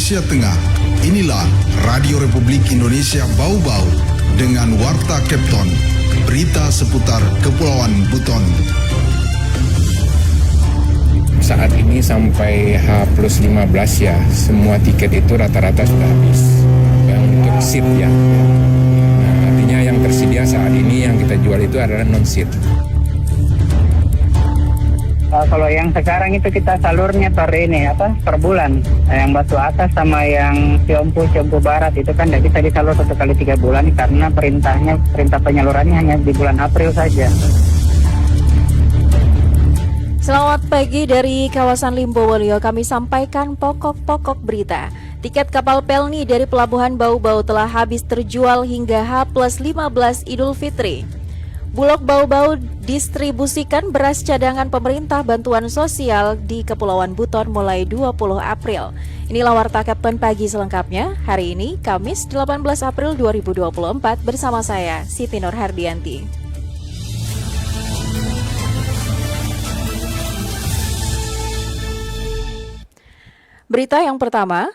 Indonesia Tengah. Inilah Radio Republik Indonesia Bau-Bau dengan Warta Kepton, berita seputar Kepulauan Buton. Saat ini sampai H+15 ya, semua tiket itu rata-rata sudah habis. Yang untuk seat ya. Nah, artinya yang tersedia saat ini yang kita jual itu adalah non-seat. Kalau yang sekarang itu kita salurnya per bulan. Yang Batu Atas sama yang Ciompu Barat itu kan tidak bisa disalur 1 kali 3 bulan karena perintah penyalurannya hanya di bulan April saja. Selamat pagi dari kawasan Limbowolio, kami sampaikan pokok-pokok berita. Tiket kapal Pelni dari Pelabuhan Bau-Bau telah habis terjual hingga H+15 Idul Fitri. Bulog Bau-Bau distribusikan beras cadangan pemerintah bantuan sosial di Kepulauan Buton mulai 20 April. Inilah Warta Kapten pagi selengkapnya, hari ini Kamis 18 April 2024 bersama saya, Siti Nur Hardianti. Berita yang pertama,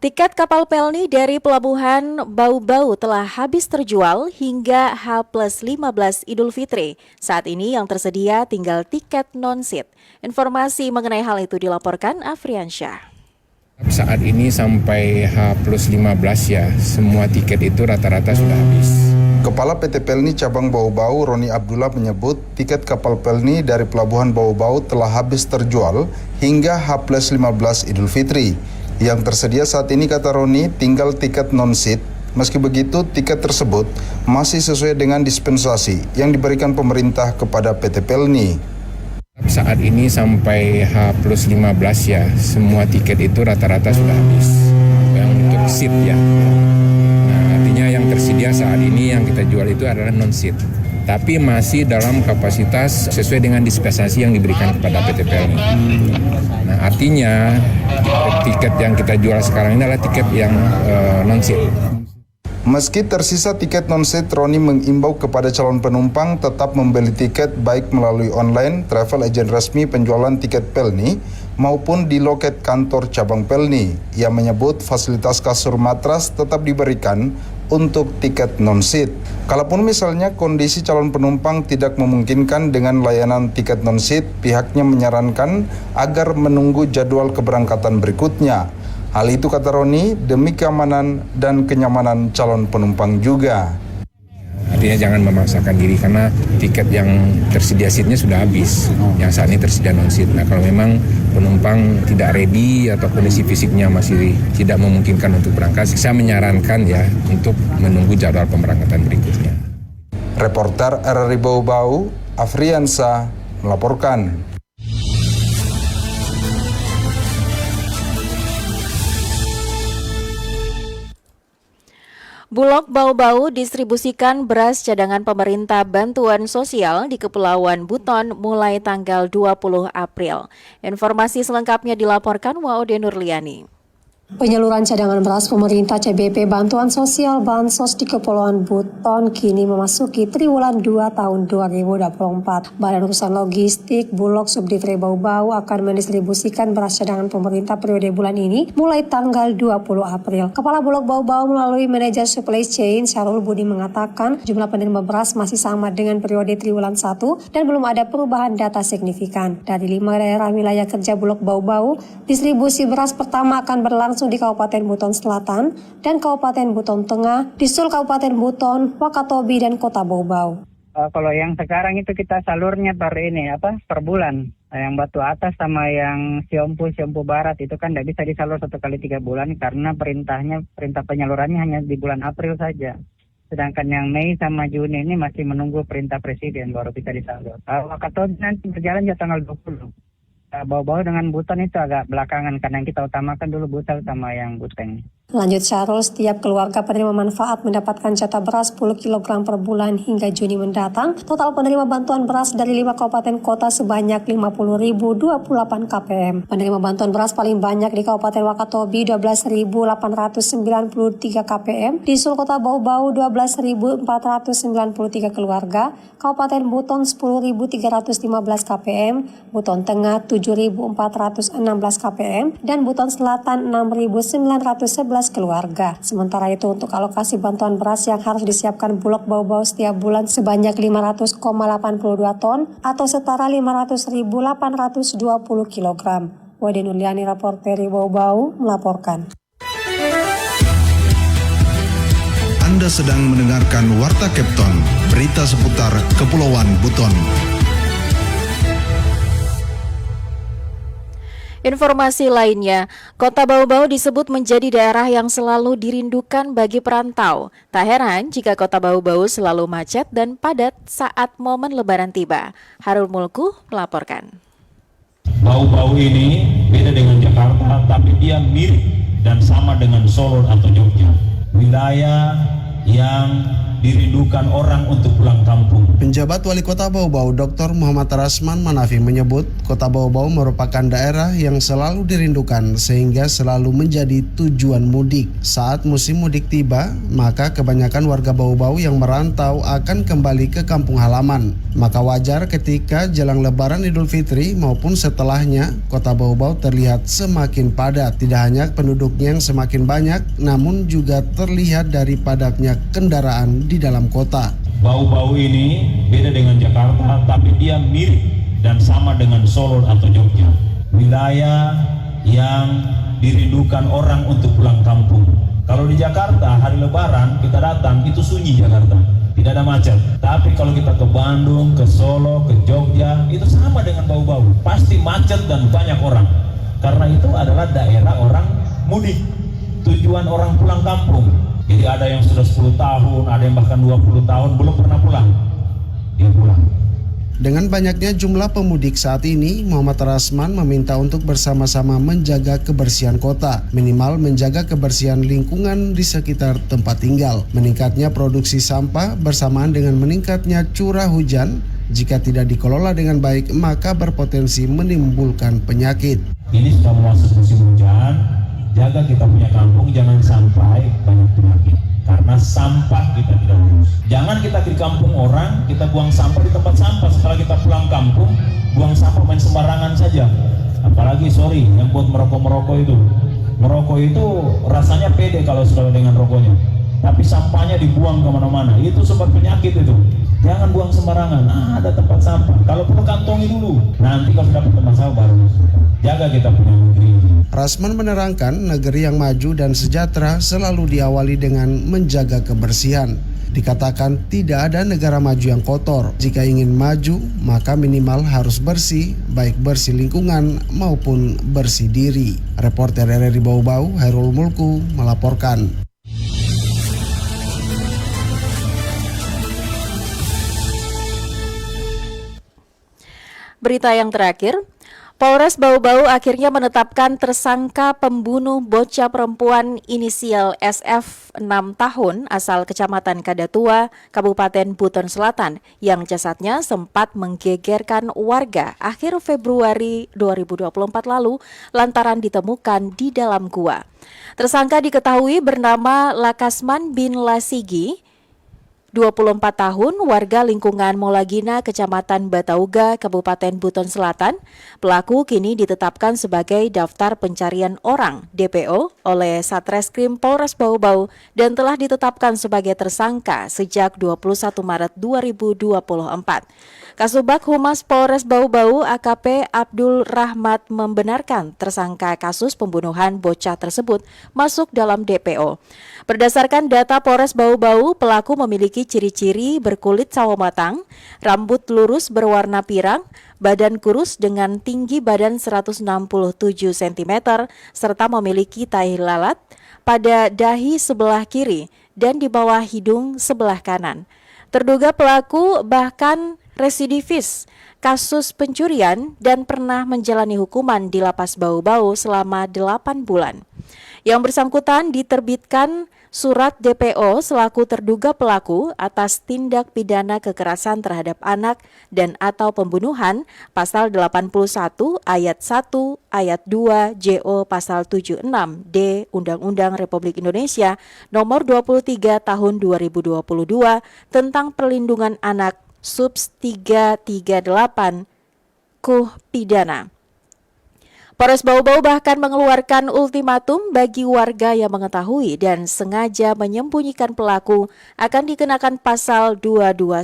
tiket kapal Pelni dari Pelabuhan Bau-Bau telah habis terjual hingga H+15 Idul Fitri. Saat ini yang tersedia tinggal tiket non-seat. Informasi mengenai hal itu dilaporkan Afriansyah. Saat ini sampai H+15 ya, semua tiket itu rata-rata sudah habis. Kepala PT Pelni Cabang Bau-Bau, Roni Abdullah menyebut tiket kapal Pelni dari Pelabuhan Bau-Bau telah habis terjual hingga H+15 Idul Fitri. Yang tersedia saat ini, kata Roni, tinggal tiket non-seat. Meski begitu, tiket tersebut masih sesuai dengan dispensasi yang diberikan pemerintah kepada PT Pelni. Saat ini sampai H+15 ya, semua tiket itu rata-rata sudah habis. Yang untuk seat ya. Nah, artinya yang tersedia saat ini yang kita jual itu adalah non-seat. Tapi masih dalam kapasitas sesuai dengan dispensasi yang diberikan kepada PT Pelni. Nah, artinya tiket yang kita jual sekarang ini adalah tiket yang non-seat. Meski tersisa tiket non-seat, Roni mengimbau kepada calon penumpang tetap membeli tiket baik melalui online, travel agent resmi penjualan tiket Pelni, maupun di loket kantor cabang Pelni. Ia menyebut fasilitas kasur matras tetap diberikan untuk tiket non-seat. Kalaupun misalnya kondisi calon penumpang tidak memungkinkan dengan layanan tiket non-seat, pihaknya menyarankan agar menunggu jadwal keberangkatan berikutnya. Hal itu, kata Roni, demi keamanan dan kenyamanan calon penumpang juga. Artinya jangan memaksakan diri karena tiket yang tersedia seatnya sudah habis. Yang saat ini tersedia non-seat. Nah, kalau memang penumpang tidak ready atau kondisi fisiknya masih tidak memungkinkan untuk berangkat, saya menyarankan ya untuk menunggu jadwal pemberangkatan berikutnya. Reporter RRI Bau-Bau, Afriansa, melaporkan. Bulog Bau-Bau distribusikan beras cadangan pemerintah bantuan sosial di Kepulauan Buton mulai tanggal 20 April. Informasi selengkapnya dilaporkan Waude Nurliani. Penyaluran cadangan beras pemerintah CBP Bantuan Sosial Bansos di Kepulauan Buton kini memasuki triwulan 2 tahun 2024. Badan Urusan Logistik Bulog Subdivre Bau-Bau akan mendistribusikan beras cadangan pemerintah periode bulan ini mulai tanggal 20 April. Kepala Bulog Bau-Bau melalui manajer supply chain Syarul Budi mengatakan jumlah penerima beras masih sama dengan periode triwulan 1 dan belum ada perubahan data signifikan. Dari 5 daerah wilayah kerja Bulog Bau-Bau, distribusi beras pertama akan berlangsung di Kabupaten Buton Selatan dan Kabupaten Buton Tengah, Disul Kabupaten Buton, Wakatobi, dan Kota Bau-Bau. Kalau yang sekarang itu kita salurnya per bulan. Yang Batu Atas sama yang Ciompu Barat itu kan tidak bisa disalur 1 kali 3 bulan karena perintah penyalurannya hanya di bulan April saja. Sedangkan yang Mei sama Juni ini masih menunggu perintah Presiden baru bisa disalur. Wakatobi nanti berjalan ya tanggal 20. Bau-Bau dengan Buton itu agak belakangan karena yang kita utamakan dulu Butel sama yang Buteng. Lanjut Syahrul, setiap keluarga penerima manfaat mendapatkan jatah beras 10 kg per bulan hingga Juni mendatang. Total penerima bantuan beras dari 5 kabupaten kota sebanyak 50.028 kpm. Penerima bantuan beras paling banyak di Kabupaten Wakatobi 12.893 kpm, di Seluruh Kota Bau-Bau 12.493 keluarga, Kabupaten Buton 10.315 kpm, Buton Tengah 7.416 kpm, dan Buton Selatan 6.911 keluarga. Sementara itu untuk alokasi bantuan beras yang harus disiapkan Bulog Bau-Bau setiap bulan sebanyak 500,82 ton atau setara 500.820 kg. Wade Nurliani, reporteri Bau-Bau, melaporkan. Anda sedang mendengarkan Warta Kepton, berita seputar Kepulauan Buton. Informasi lainnya, Kota Bau-Bau disebut menjadi daerah yang selalu dirindukan bagi perantau. Tak heran jika Kota Bau-Bau selalu macet dan padat saat momen Lebaran tiba. Harul Mulku melaporkan. Bau-Bau ini beda dengan Jakarta, tapi dia mirip dan sama dengan Solo atau Jogja. Wilayah yang dirindukan orang untuk pulang kampung. Penjabat Wali Kota Bau-Bau Dr. Muhammad Rasman Manafi menyebut Kota Bau-Bau merupakan daerah yang selalu dirindukan sehingga selalu menjadi tujuan mudik. Saat musim mudik tiba, maka kebanyakan warga Bau-Bau yang merantau akan kembali ke kampung halaman. Maka wajar ketika jelang Lebaran Idul Fitri maupun setelahnya, Kota Bau-Bau terlihat semakin padat. Tidak hanya penduduknya yang semakin banyak, namun juga terlihat dari padatnya kendaraan di dalam kota. Bau-Bau ini beda dengan Jakarta, tapi dia mirip dan sama dengan Solo atau Jogja. Wilayah yang dirindukan orang untuk pulang kampung. Kalau di Jakarta hari Lebaran kita datang itu sunyi Jakarta, tidak ada macet. Tapi kalau kita ke Bandung, ke Solo, ke Jogja itu sama dengan Bau-Bau, pasti macet dan banyak orang. Karena itu adalah daerah orang mudik, tujuan orang pulang kampung. Jadi ada yang sudah 10 tahun, ada yang bahkan 20 tahun belum pernah pulang. Dia pulang. Dengan banyaknya jumlah pemudik saat ini, Muhammad Rasman meminta untuk bersama-sama menjaga kebersihan kota, minimal menjaga kebersihan lingkungan di sekitar tempat tinggal. Meningkatnya produksi sampah bersamaan dengan meningkatnya curah hujan, jika tidak dikelola dengan baik maka berpotensi menimbulkan penyakit. Ini sudah masuk musim hujan, jaga kita punya kampung jangan sampai banyak penyakit. Karena sampah kita tidak urus. Jangan kita di kampung orang, kita buang sampah di tempat sampah. Setelah kita pulang kampung, buang sampah main sembarangan saja. Apalagi yang buat merokok itu. Merokok itu rasanya pede kalau sudah dengan rokoknya. Tapi sampahnya dibuang kemana-mana. Itu sumber penyakit itu. Jangan buang sembarangan. Ada tempat sampah. Kalau perlu kantongi dulu. Nanti kalau dapat tempat sampah baru jaga kita punya negeri. Rasman menerangkan negeri yang maju dan sejahtera selalu diawali dengan menjaga kebersihan. Dikatakan tidak ada negara maju yang kotor. Jika ingin maju, maka minimal harus bersih, baik bersih lingkungan maupun bersih diri. Reporter RRI Bau-Bau, Hairul Mulku, melaporkan. Berita yang terakhir, Polres Bau-Bau akhirnya menetapkan tersangka pembunuh bocah perempuan inisial SF 6 tahun asal Kecamatan Kadatua, Kabupaten Buton Selatan yang jasadnya sempat menggegerkan warga akhir Februari 2024 lalu lantaran ditemukan di dalam gua. Tersangka diketahui bernama Lakasman bin Lasigi, 24 tahun, warga lingkungan Molagina, Kecamatan Batauga, Kabupaten Buton Selatan. Pelaku kini ditetapkan sebagai daftar pencarian orang (DPO) oleh Satreskrim Polres Bau-Bau dan telah ditetapkan sebagai tersangka sejak 21 Maret 2024. Kasubag Humas Polres Bau-Bau AKP Abdul Rahmat membenarkan tersangka kasus pembunuhan bocah tersebut masuk dalam DPO. Berdasarkan data Polres Bau-Bau, pelaku memiliki ciri-ciri berkulit sawo matang, rambut lurus berwarna pirang, badan kurus dengan tinggi badan 167 cm, serta memiliki tahi lalat pada dahi sebelah kiri dan di bawah hidung sebelah kanan. Terduga pelaku bahkan residivis kasus pencurian dan pernah menjalani hukuman di Lapas Bau-Bau selama 8 bulan. Yang bersangkutan diterbitkan surat DPO selaku terduga pelaku atas tindak pidana kekerasan terhadap anak dan atau pembunuhan pasal 81 ayat 1 ayat 2 JO pasal 76 D Undang-Undang Republik Indonesia nomor 23 tahun 2022 tentang perlindungan anak Subs 338 KUH pidana. Polres Bau-Bau bahkan mengeluarkan ultimatum bagi warga yang mengetahui dan sengaja menyembunyikan pelaku akan dikenakan pasal 221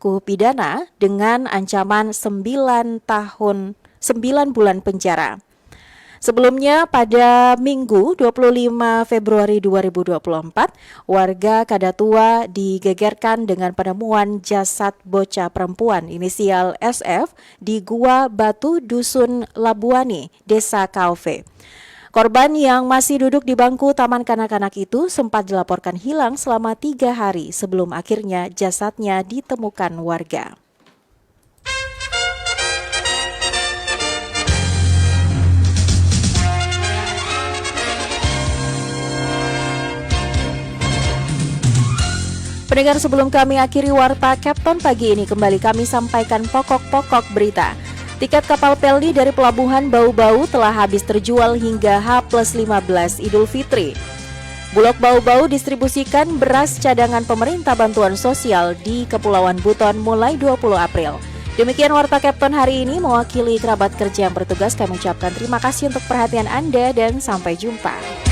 KUH pidana dengan ancaman 9 bulan penjara. Sebelumnya pada Minggu 25 Februari 2024, warga Kadatua digegerkan dengan penemuan jasad bocah perempuan inisial SF di Gua Batu Dusun Labuani, Desa Kauve. Korban yang masih duduk di bangku taman kanak-kanak itu sempat dilaporkan hilang selama 3 hari sebelum akhirnya jasadnya ditemukan warga. Pendengar, sebelum kami akhiri Warta Kapten pagi ini, kembali kami sampaikan pokok-pokok berita. Tiket kapal Pelni dari Pelabuhan Bau-Bau telah habis terjual hingga H+15 Idul Fitri. Bulog Bau-Bau distribusikan beras cadangan pemerintah bantuan sosial di Kepulauan Buton mulai 20 April. Demikian Warta Kapten hari ini, mewakili kerabat kerja yang bertugas, kami ucapkan terima kasih untuk perhatian Anda dan sampai jumpa.